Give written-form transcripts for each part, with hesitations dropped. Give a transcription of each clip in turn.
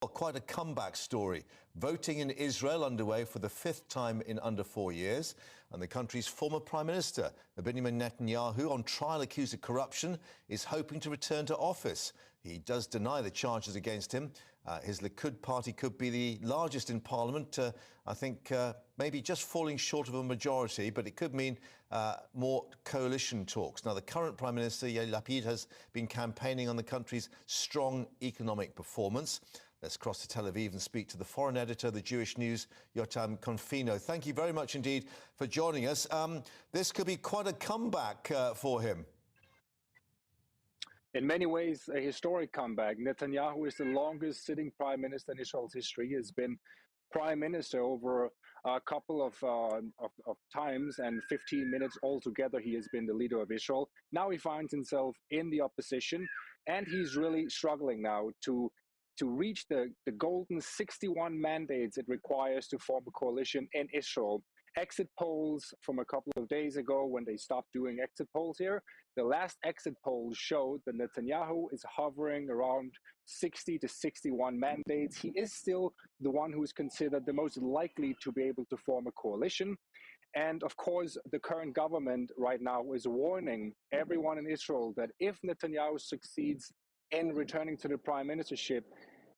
Well, quite a comeback story. Voting in Israel underway for the fifth time in under 4 years. And the country's former Prime Minister, Benjamin Netanyahu, on trial accused of corruption, is hoping to return to office. He does deny the charges against him. His Likud party could be the largest in parliament, I think maybe just falling short of a majority, but it could mean more coalition talks. Now, the current Prime Minister, Yair Lapid, has been campaigning on the country's strong economic performance. Let's cross to Tel Aviv and speak to the foreign editor of the Jewish News, Jotam Confino. Thank you very much indeed for joining us. This could be quite a comeback for him. In many ways, a historic comeback. Netanyahu is the longest sitting prime minister in Israel's history. He has been prime minister over a couple of times, and 15 minutes altogether he has been the leader of Israel. Now he finds himself in the opposition, and he's really struggling now to reach the golden 61 mandates it requires to form a coalition in Israel. Exit polls from a couple of days ago, when they stopped doing exit polls here, the last exit polls showed that Netanyahu is hovering around 60 to 61 mandates. He is still the one who is considered the most likely to be able to form a coalition. And of course, the current government right now is warning everyone in Israel that if Netanyahu succeeds in returning to the prime ministership,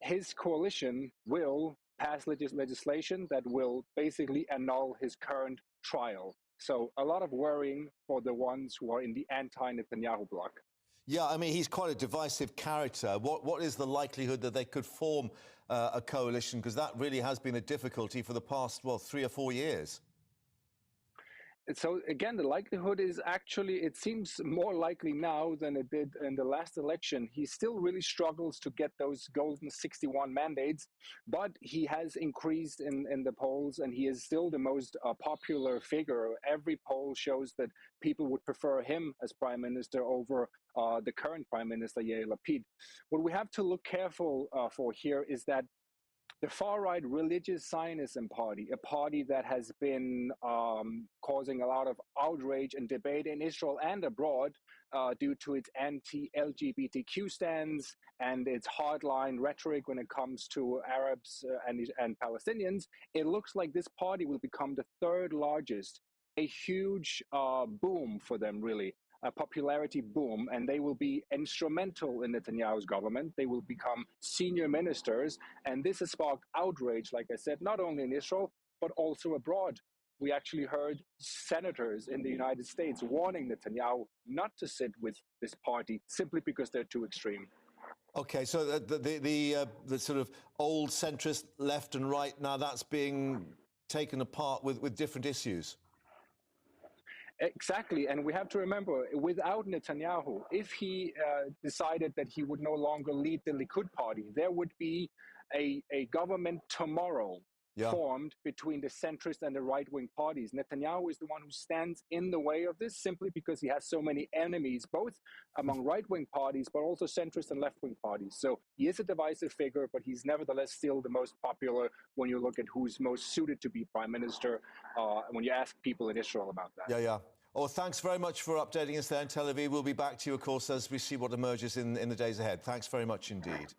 his coalition will pass legislation that will basically annul his current trial. So a lot of worrying for the ones who are in the anti-Netanyahu bloc. Yeah, I mean, he's quite a divisive character. What is the likelihood that they could form a coalition? Because that really has been a difficulty for the past, 3 or 4 years. So again, the likelihood is actually, it seems more likely now than it did in the last election. He still really struggles to get those golden 61 mandates, but he has increased in the polls, and he is still the most popular figure. Every poll shows that people would prefer him as prime minister over the current prime minister, Yair Lapid. What we have to look careful for here is that the far-right religious Zionism party, a party that has been causing a lot of outrage and debate in Israel and abroad due to its anti-LGBTQ stance and its hardline rhetoric when it comes to Arabs and Palestinians, it looks like this party will become the third largest, a huge boom for them, really. A popularity boom, and they will be instrumental in Netanyahu's government. They will become senior ministers, and this has sparked outrage, like I said, not only in Israel, but also abroad. We actually heard senators in the United States warning Netanyahu not to sit with this party simply because they're too extreme. Okay, so the sort of old centrist left and right, now that's being taken apart with different issues. Exactly, and we have to remember, without Netanyahu, if he decided that he would no longer lead the Likud party, there would be a government tomorrow formed between the centrist and the right-wing parties. Netanyahu is the one who stands in the way of this simply because he has so many enemies, both among right-wing parties, but also centrist and left-wing parties. So he is a divisive figure, but he's nevertheless still the most popular when you look at who's most suited to be prime minister, when you ask people in Israel about that. Yeah. Well, thanks very much for updating us there in Tel Aviv. We'll be back to you, of course, as we see what emerges in the days ahead. Thanks very much indeed.